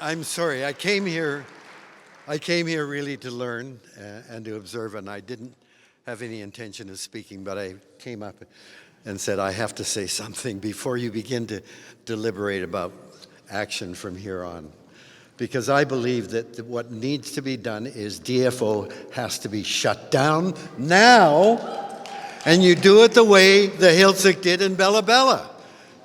I'm sorry. I came here really to learn and to observe, and I didn't have any intention of speaking, but I came up and said, I have to say something before you begin to deliberate about action from here on. Because I believe that what needs to be done is DFO has to be shut down now, and you do it the way the Hiltzik did in Bella Bella.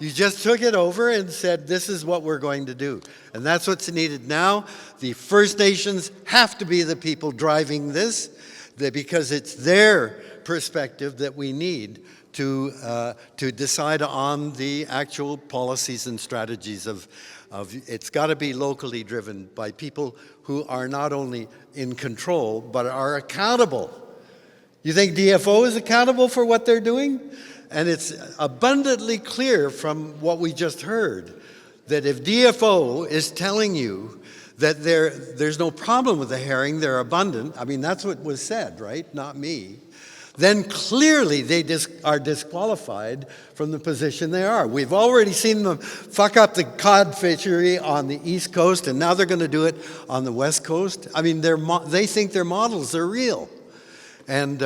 You just took it over and said, this is what we're going to do. And that's what's needed now. The First Nations have to be the people driving this, because it's their perspective that we need to decide on the actual policies and strategies of it's got to be locally driven by people who are not only in control, but are accountable. You think DFO is accountable for what they're doing? And it's abundantly clear from what we just heard that if DFO is telling you that there's no problem with the herring, they're abundant, I mean, that's what was said, right? Not me. Then clearly they are disqualified from the position they are. We've already seen them fuck up the cod fishery on the East Coast, and now they're going to do it on the West Coast. I mean, they think their models are real. And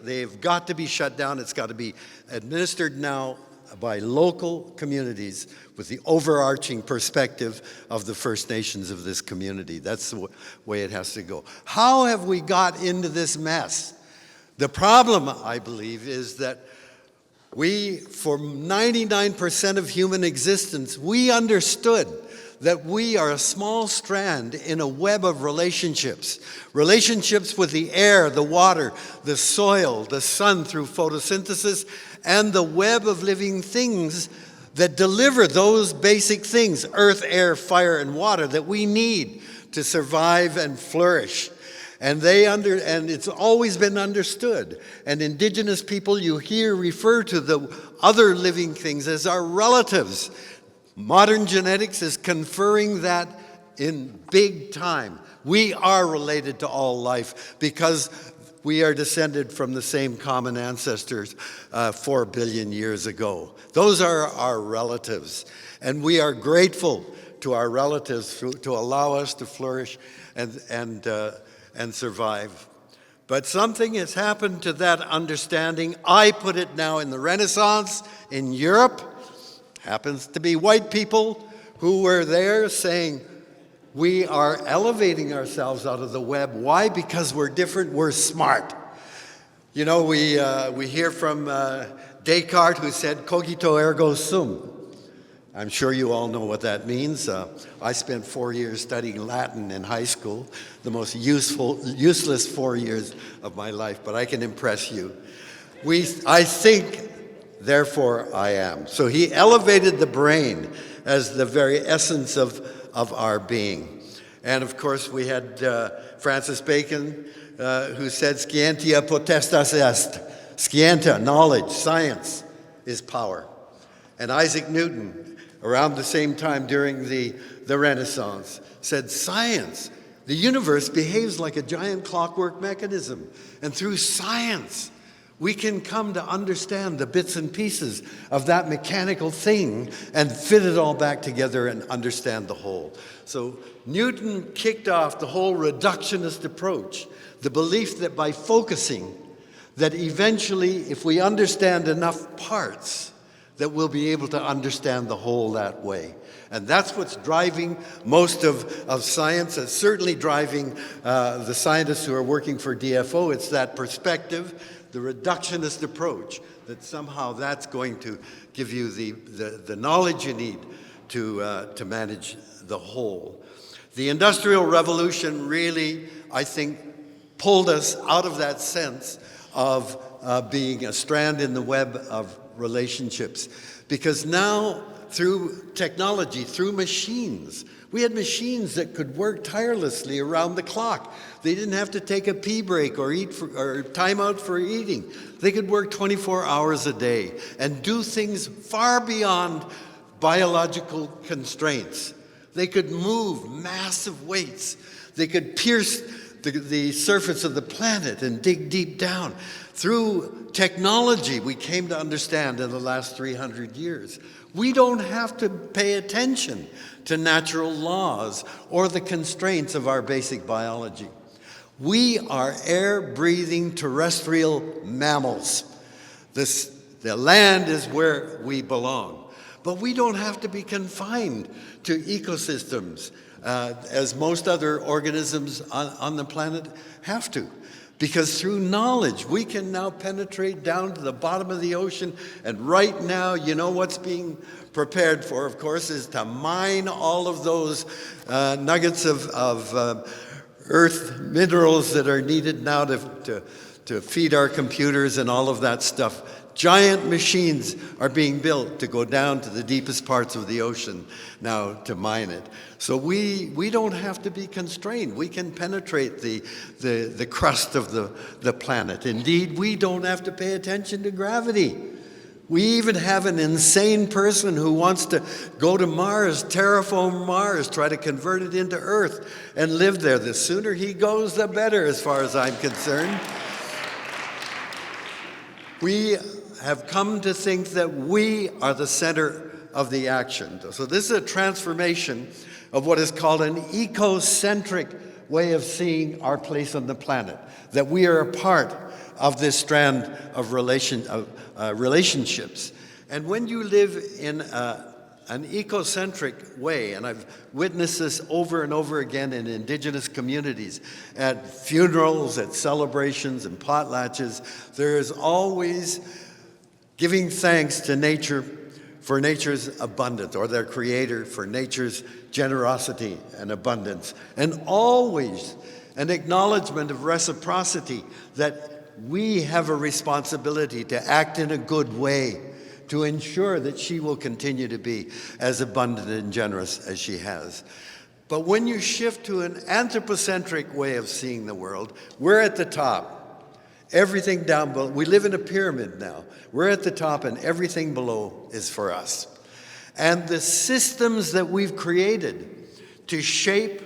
they've got to be shut down. It's got to be administered now by local communities with the overarching perspective of the First Nations of this community. That's the way it has to go. How have we got into this mess? The problem, I believe, is that for 99% of human existence, we understood that we are a small strand in a web of relationships. Relationships with the air, the water, the soil, the sun through photosynthesis, and the web of living things that deliver those basic things, earth, air, fire, and water, that we need to survive and flourish. And it's always been understood. And Indigenous people you hear refer to the other living things as our relatives. Modern genetics is conferring that in big time. We are related to all life because we are descended from the same common ancestors 4 billion years ago. Those are our relatives. And we are grateful to our relatives to allow us to flourish and survive. But something has happened to that understanding. I put it now in the Renaissance in Europe. Happens to be white people who were there saying, we are elevating ourselves out of the web. Why? Because we're different, we're smart. You know, we hear from Descartes, who said, cogito ergo sum. I'm sure you all know what that means. I spent 4 years studying Latin in high school, the most useless 4 years of my life, but I can impress you. I think, therefore I am. So he elevated the brain as the very essence of our being. And of course we had Francis Bacon, who said, scientia potestas est. Scientia, knowledge, science is power. And Isaac Newton, around the same time during the Renaissance, said science, the universe behaves like a giant clockwork mechanism. And through science, we can come to understand the bits and pieces of that mechanical thing and fit it all back together and understand the whole. So Newton kicked off the whole reductionist approach, the belief that by focusing, that eventually, if we understand enough parts, that we'll be able to understand the whole that way. And that's what's driving most of science. It's certainly driving the scientists who are working for DFO. It's that perspective, the reductionist approach, that somehow that's going to give you the knowledge you need to manage the whole. The Industrial Revolution really, I think, pulled us out of that sense of being a strand in the web of relationships. Because now, through technology, through machines, we had machines that could work tirelessly around the clock. They didn't have to take a pee break or time out for eating. They could work 24 hours a day and do things far beyond biological constraints. They could move massive weights. They could pierce the surface of the planet and dig deep down. Through technology, we came to understand in the last 300 years, We don't have to pay attention to natural laws or the constraints of our basic biology. We are air-breathing terrestrial mammals. The land is where we belong. But we don't have to be confined to ecosystems as most other organisms on the planet have to. Because through knowledge, we can now penetrate down to the bottom of the ocean. And right now, you know what's being prepared for, of course, is to mine all of those nuggets of earth minerals that are needed now to feed our computers and all of that stuff. Giant machines are being built to go down to the deepest parts of the ocean now to mine it. So we don't have to be constrained. We can penetrate the crust of the planet. Indeed, we don't have to pay attention to gravity. We even have an insane person who wants to go to Mars, terraform Mars, try to convert it into Earth and live there. The sooner he goes, the better, as far as I'm concerned. We have come to think that we are the center of the action. So this is a transformation of what is called an ecocentric way of seeing our place on the planet, that we are a part of this strand of relationships. And when you live in an ecocentric way, and I've witnessed this over and over again in indigenous communities, at funerals, at celebrations, and potlatches, there is always giving thanks to nature for nature's abundance, or their creator for nature's generosity and abundance, and always an acknowledgement of reciprocity, that we have a responsibility to act in a good way to ensure that she will continue to be as abundant and generous as she has. But when you shift to an anthropocentric way of seeing the world, we're at the top. Everything down below, we live in a pyramid now. We're at the top and everything below is for us. And the systems that we've created to shape,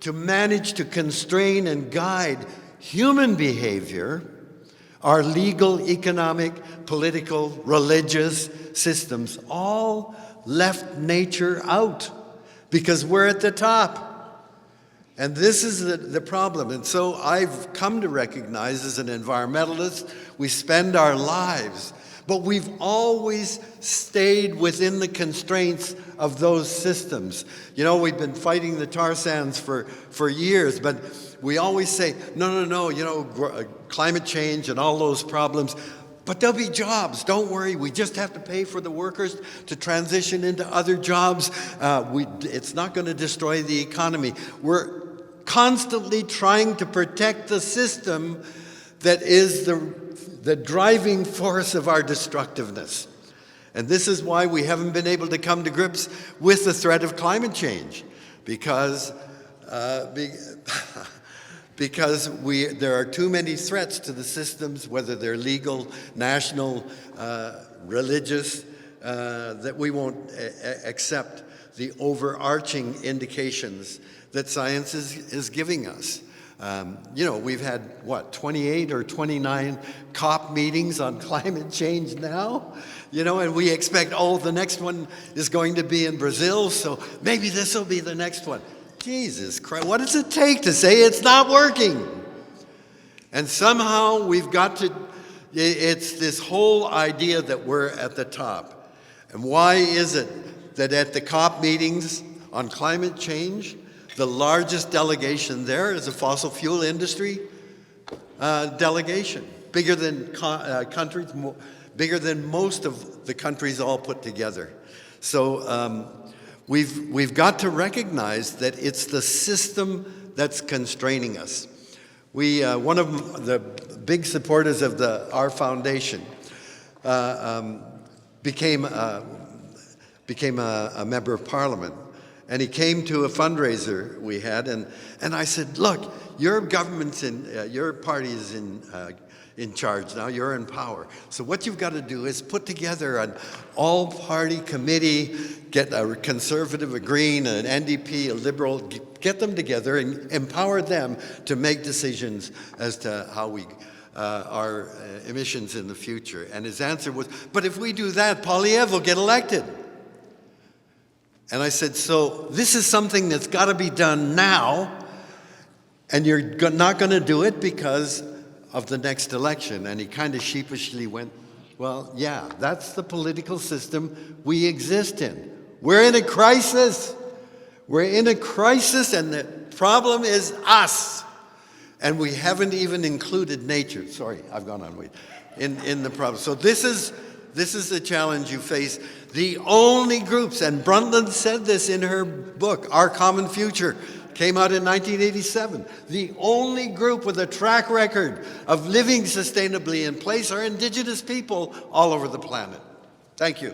to manage, to constrain and guide human behavior are legal, economic, political, religious systems, all left nature out because we're at the top. And this is the problem. And so I've come to recognize as an environmentalist, we spend our lives, but we've always stayed within the constraints of those systems. You know, we've been fighting the tar sands for years, but we always say, no, you know, climate change and all those problems, but there'll be jobs, don't worry. We just have to pay for the workers to transition into other jobs. It's not going to destroy the economy. We're constantly trying to protect the system that is the driving force of our destructiveness. And this is why we haven't been able to come to grips with the threat of climate change, because there are too many threats to the systems, whether they're legal, national, religious, that we won't accept the overarching indications that science is giving us. You know, we've had, 28 or 29 COP meetings on climate change now? You know, and we expect, the next one is going to be in Brazil, so maybe this will be the next one. Jesus Christ, what does it take to say it's not working? And somehow we've got to, it's this whole idea that we're at the top. And why is it that at the COP meetings on climate change, the largest delegation there is a fossil fuel industry delegation, bigger than countries, bigger than most of the countries all put together. So we've got to recognize that it's the system that's constraining us. One of the big supporters of our foundation became a member of Parliament. And he came to a fundraiser we had, and I said, look, your government's your party is in charge now, you're in power. So what you've got to do is put together an all-party committee, get a Conservative, a Green, an NDP, a Liberal, get them together and empower them to make decisions as to how we our emissions in the future. And his answer was, but if we do that, Poilievre will get elected. And I said, so this is something that's got to be done now, and you're not going to do it because of the next election. And he kind of sheepishly went, well, yeah, that's the political system we exist in. We're in a crisis. We're in a crisis, and the problem is us. And we haven't even included nature. Sorry, I've gone on way. In the problem. So this is the challenge you face. The only groups, and Brundtland said this in her book, Our Common Future, came out in 1987. The only group with a track record of living sustainably in place are indigenous people all over the planet. Thank you.